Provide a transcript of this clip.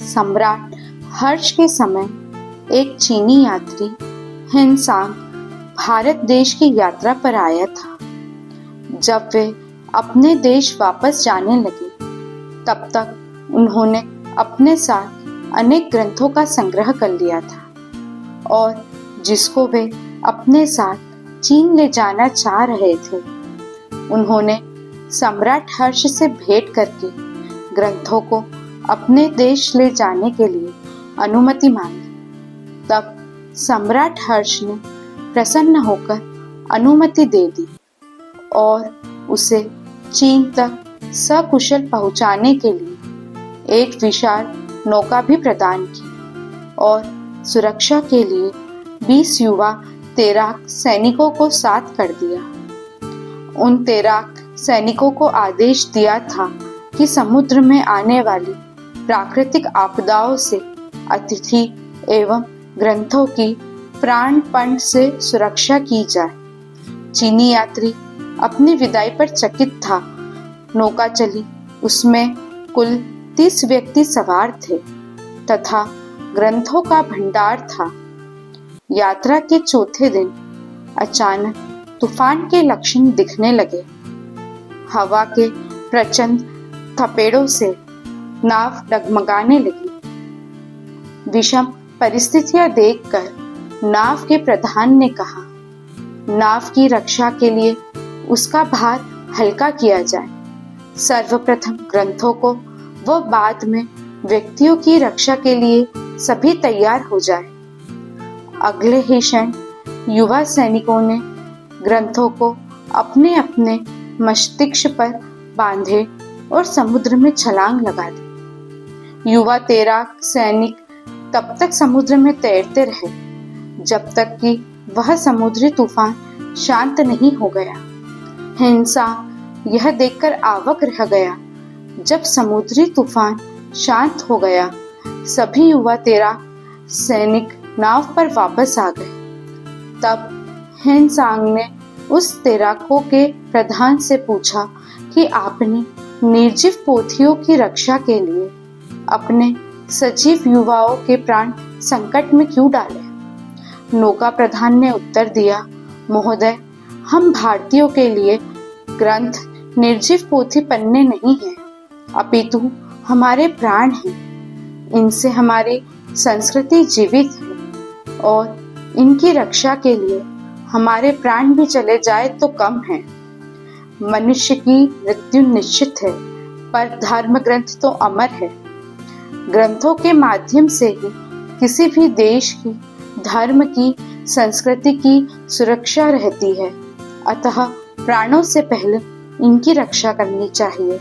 सम्राट हर्ष के समय एक चीनी यात्री हिनसांग भारत देश की यात्रा पर आया था। जब वे अपने देश वापस जाने लगे तब तक उन्होंने अपने साथ अनेक ग्रंथों का संग्रह कर लिया था और जिसको वे अपने साथ चीन ले जाना चाह रहे थे। उन्होंने सम्राट हर्ष से भेंट करके ग्रंथों को अपने देश ले जाने के लिए अनुमति मांगी। तब सम्राट हर्ष ने प्रसन्न होकर अनुमति दे दी और उसे चीन तक सकुशल पहुंचाने के लिए एक विशाल नौका भी प्रदान की और सुरक्षा के लिए 20 युवा तैराक सैनिकों को साथ कर दिया। उन तैराक सैनिकों को आदेश दिया था कि समुद्र में आने वाली प्राकृतिक आपदाओं से अतिथि एवं ग्रंथों की प्राणपण से सुरक्षा की जाए। चीनी यात्री अपनी विदाई पर चकित था। नौका चली, उसमें कुल 30 व्यक्ति सवार थे तथा ग्रंथों का भंडार था। यात्रा के चौथे दिन अचानक तूफान के लक्षण दिखने लगे। हवा के प्रचंड थपेड़ों से नाव डगमगाने लगी। विषम परिस्थितियां देखकर नाव के प्रधान ने कहा, नाव की रक्षा के लिए उसका भार हल्का किया जाए। सर्वप्रथम ग्रंथों को व बाद में व्यक्तियों की रक्षा के लिए सभी तैयार हो जाए। अगले ही क्षण युवा सैनिकों ने ग्रंथों को अपने अपने मस्तिष्क पर बांधे और समुद्र में छलांग लगा दी। युवा तैराक सैनिक तब तक समुद्र में तैरते रहे जब तक कि वह समुद्री तूफान शांत नहीं हो गया। हिनसांग यह देखकर अवाक रह गया। जब समुद्री तूफान शांत हो गया, सभी युवा तैराक सैनिक नाव पर वापस आ गए। तब हिनसांग ने उस तैराकों के प्रधान से पूछा कि आपने निर्जीव पोथियों की रक्षा के लिए अपने सजीव युवाओं के प्राण संकट में क्यों डाले? नौका प्रधान ने उत्तर दिया, महोदय, हम भारतीयों के लिए ग्रंथ निर्जीव पोथी पन्ने नहीं हैं, अपितु हमारे प्राण हैं। इनसे हमारी संस्कृति जीवित है और इनकी रक्षा के लिए हमारे प्राण भी चले जाए तो कम है। मनुष्य की मृत्यु निश्चित है, पर धर्म ग्रंथ तो अमर है। ग्रंथों के माध्यम से ही किसी भी देश की, धर्म की, संस्कृति की सुरक्षा रहती है। अतः प्राणों से पहले इनकी रक्षा करनी चाहिए।